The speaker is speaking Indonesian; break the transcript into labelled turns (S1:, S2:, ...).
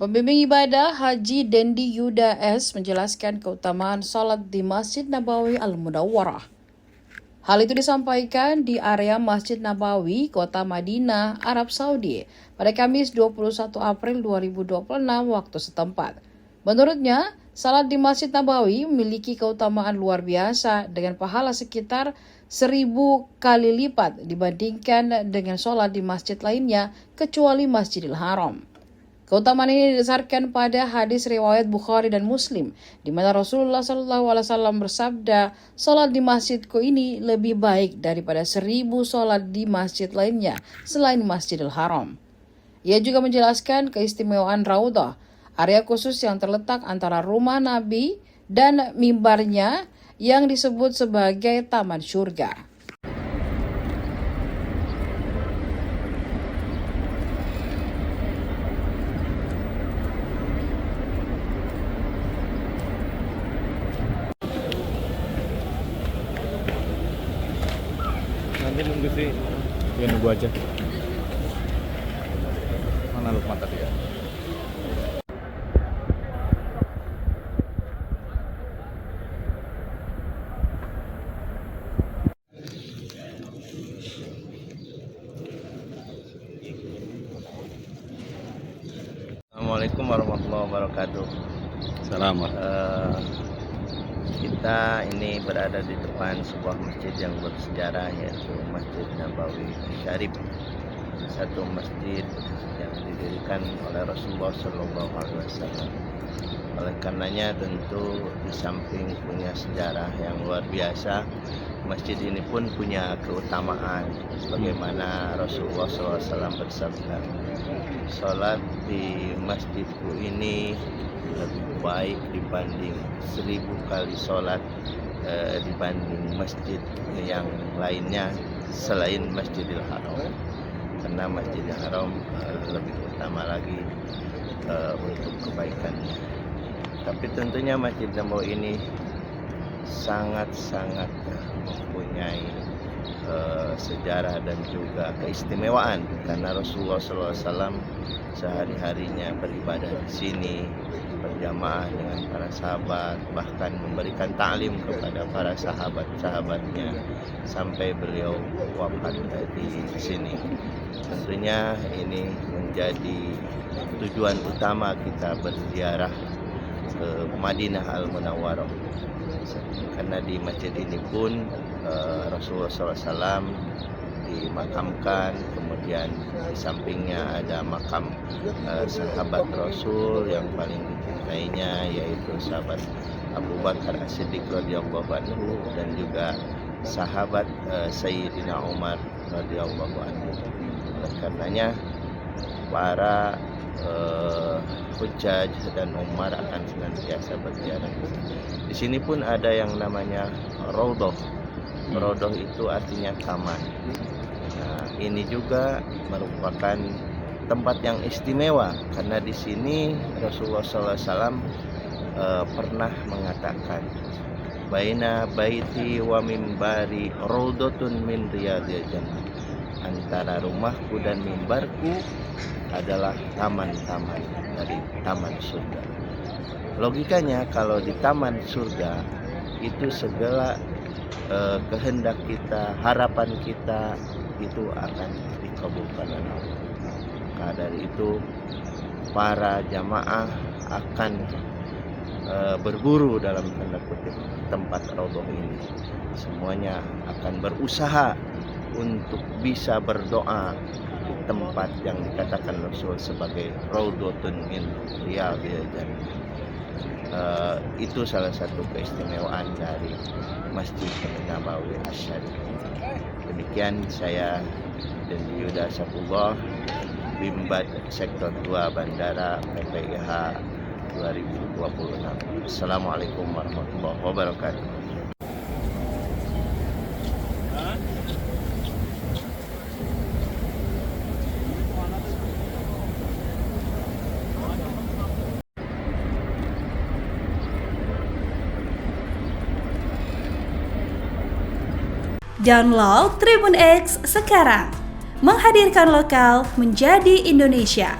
S1: Pembimbing ibadah Haji Dendi Yuda S. menjelaskan keutamaan salat di Masjid Nabawi Al-Munawwarah. Hal itu disampaikan di area Masjid Nabawi, Kota Madinah, Arab Saudi pada Kamis 21 April 2026 waktu setempat. Menurutnya, salat di Masjid Nabawi memiliki keutamaan luar biasa dengan pahala sekitar 1000 kali lipat dibandingkan dengan salat di masjid lainnya kecuali Masjidil Haram. Keutamaan ini didasarkan pada hadis riwayat Bukhari dan Muslim, di mana Rasulullah SAW bersabda, "Salat di masjidku ini lebih baik daripada 1000 salat di masjid lainnya selain Masjidil Haram." Ia juga menjelaskan keistimewaan Raudhah, area khusus yang terletak antara rumah Nabi dan mimbarnya yang disebut sebagai Taman Surga.
S2: Nanti nunggu sih, ya nunggu aja. Mana Lukman tadi ya?
S3: Assalamualaikum warahmatullahi wabarakatuh.
S2: Salam.
S3: Kita ini berada di depan sebuah masjid yang bersejarah, yaitu Masjid Nabawi Syarif, satu masjid yang didirikan oleh Rasulullah SAW. Oleh karenanya tentu di samping punya sejarah yang luar biasa, masjid ini pun punya keutamaan sebagaimana Rasulullah SAW bersabda, "Salat di masjidku ini lebih baik dibanding 1000 kali salat dibanding masjid yang lainnya selain Masjidil Haram." Karena Masjidil Haram lebih utama lagi untuk kebaikannya. Tapi tentunya Masjid Nabawi ini sangat-sangat mempunyai sejarah dan juga keistimewaan, karena Rasulullah SAW sehari-harinya beribadah di sini berjamaah dengan para sahabat, bahkan memberikan ta'lim kepada para sahabat-sahabatnya sampai beliau wafat di sini. Tentunya ini menjadi tujuan utama kita berziarah ke Madinah Al-Munawwarah, karena di masjid ini pun Rasulullah SAW dimakamkan, kemudian di sampingnya ada makam sahabat Rasul yang paling dicintainya, yaitu sahabat Abu Bakar As-Siddiq radhiyallahu anhu dan juga sahabat Sayyidina Umar radhiyallahu anhu. Oleh karenanya para hujjaj dan Umar akan senantiasa berziarah. Di sini pun ada yang namanya Raudhah. Raudhah itu artinya taman. Nah, ini juga merupakan tempat yang istimewa karena di sini Rasulullah SAW pernah mengatakan, "Baina baiti wa mimbari raudhatun min riyadil jannah." Antara rumahku dan mimbarku adalah taman-taman dari taman surga. Logikanya kalau di taman surga itu segala kehendak kita, harapan kita itu akan dikabulkan oleh Allah. Maka dari itu para jamaah akan berburu dalam tanda kutip tempat Raudhah ini. Semuanya akan berusaha untuk bisa berdoa di tempat yang dikatakan Rasul sebagai Raudhatun min Riyadil Jannah. Itu salah satu keistimewaan dari Masjid Nabawi Asy-Syarif. Demikian saya Dendi Yuda Sapullah, Bimbad Sektor 2 Bandara PPIH 2026. Assalamualaikum warahmatullahi wabarakatuh.
S4: Download Tribun X sekarang, menghadirkan lokal menjadi Indonesia.